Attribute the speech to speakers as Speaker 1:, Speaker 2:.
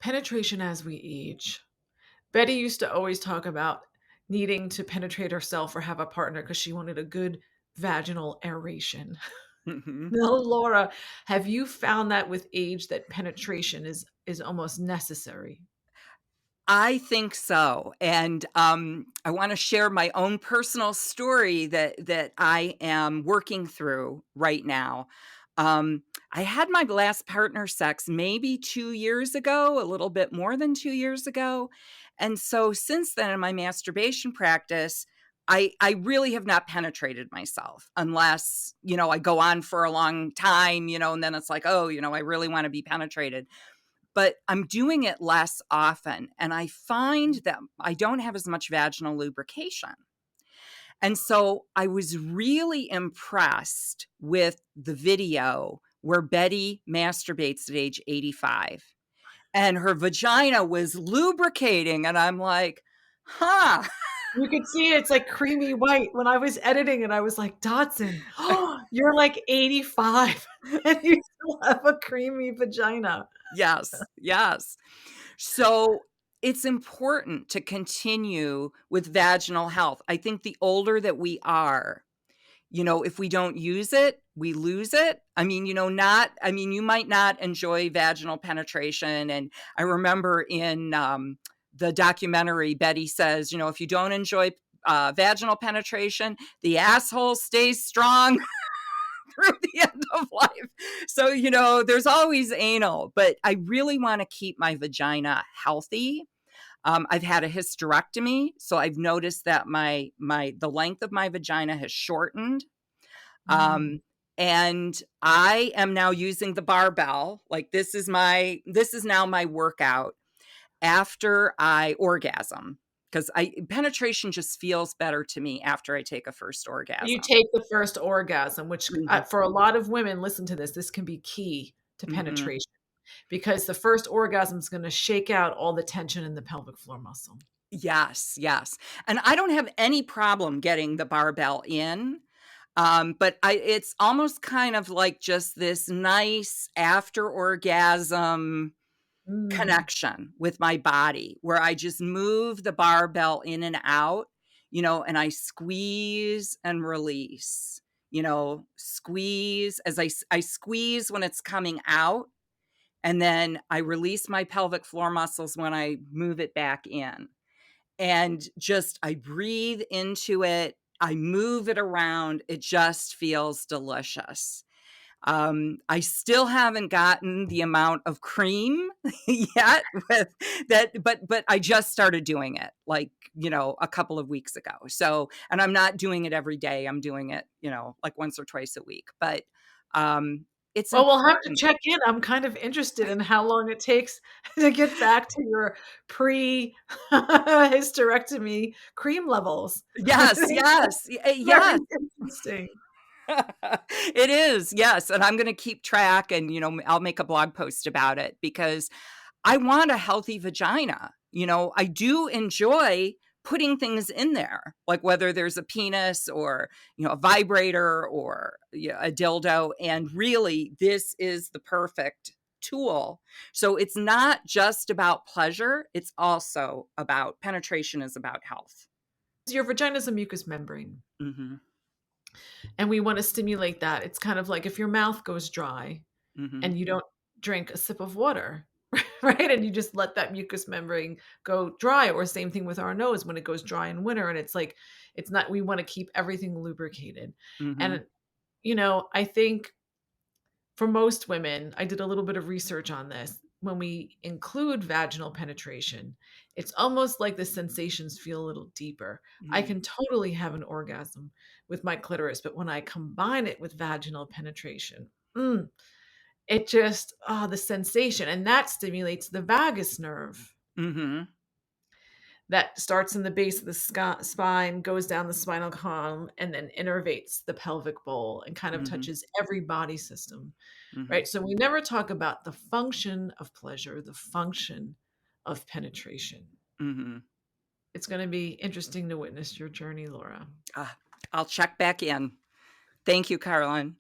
Speaker 1: penetration as we age. Betty used to always talk about needing to penetrate herself or have a partner because she wanted a good vaginal aeration.
Speaker 2: Mhm.
Speaker 1: Now, Laura, have you found that with age that penetration is almost necessary?
Speaker 2: I think so, and, I wanna share my own personal story that I am working through right now. I had my last partner sex maybe 2 years ago, a little bit more than 2 years ago, and so since then in my masturbation practice, I really have not penetrated myself unless, I go on for a long time, and then it's like, "Oh, I really wanna be penetrated." But I'm doing it less often, and I find that I don't have as much vaginal lubrication. And so I was really impressed with the video where Betty masturbates at age 85, and her vagina was lubricating, and I'm like, "Huh."
Speaker 1: You could see it's like creamy white. When I was editing it, I was like, "Dotson, you're like 85 and you still have a creamy vagina."
Speaker 2: Yes, yes. So, it's important to continue with vaginal health. I think the older that we are, if we don't use it, we lose it. You might not enjoy vaginal penetration, and I remember in, the documentary, Betty says, "If you don't enjoy, vaginal penetration, the asshole stays strong through the end of life." So, there's always anal, but I really wanna keep my vagina healthy. I've had a hysterectomy, so I've noticed that the length of my vagina has shortened.
Speaker 1: Mm.
Speaker 2: Um, and I am now using the barbell. Like this is now my workout after I orgasm because I penetration just feels better to me after I take a first
Speaker 1: You
Speaker 2: orgasm.
Speaker 1: take the first orgasm, which,
Speaker 2: Mhm,
Speaker 1: for a lot of women, listen to this can be key to
Speaker 2: mhm.
Speaker 1: penetration because the first orgasm is gonna shake out all the tension in the pelvic floor muscle.
Speaker 2: Yes, yes. And I don't have any problem getting the barbell in. But it's almost kind of like just this nice after orgasm
Speaker 1: Mm.
Speaker 2: connection with my body where I just move the barbell in and out, and I squeeze and release, squeeze I squeeze when it's coming out, and then I release my pelvic floor muscles when I move it back in. And just I breathe into it, I move it around, it just feels delicious. I still haven't gotten the amount of cream yet with that, but I just started doing it like, a couple of weeks ago. So, and I'm not doing it every day. I'm doing it, like once or twice a week. But it's
Speaker 1: Well, we'll have to
Speaker 2: important.
Speaker 1: check in. I'm kind of interested in how long it takes to get back to your pre hysterectomy cream levels. I
Speaker 2: Yes,
Speaker 1: think that's
Speaker 2: yes,
Speaker 1: very
Speaker 2: yes.
Speaker 1: interesting.
Speaker 2: It is, yes, and I'm gonna keep track and, I'll make a blog post about it because I want a healthy vagina. I do enjoy putting things in there, like whether there's a penis or, a vibrator or a dildo. And really, this is the perfect tool. So it's not just about pleasure, it's also about penetration, is about health.
Speaker 1: Your vagina is a mucous membrane,
Speaker 2: Hmm.
Speaker 1: and we wanna stimulate that. It's kind of like if your mouth goes dry
Speaker 2: Hmm.
Speaker 1: and you don't drink a sip of water, right? And you just let that mucous membrane go dry, or same thing with our nose when it goes dry in winter, and it's like it's not we wanna keep everything lubricated.
Speaker 2: Hmm.
Speaker 1: And, I think for most women, I did a little bit of research on this. When we include vaginal penetration, it's almost like the sensations feel a little deeper. I
Speaker 2: Hmm.
Speaker 1: can totally have an orgasm with my clitoris, but when I combine it with vaginal penetration, it just, the sensation, and that stimulates the vagus nerve
Speaker 2: Hmm.
Speaker 1: that starts in the base of the spine, goes down the spinal column, and then innervates the pelvic bowl and kind of
Speaker 2: Hmm.
Speaker 1: touches every body system.
Speaker 2: Hmm.
Speaker 1: Right? So we never talk about the function of pleasure, the function of penetration.
Speaker 2: Hmm.
Speaker 1: It's going to be interesting to witness your journey, Laura.
Speaker 2: I'll check back in. Thank you, Carlin.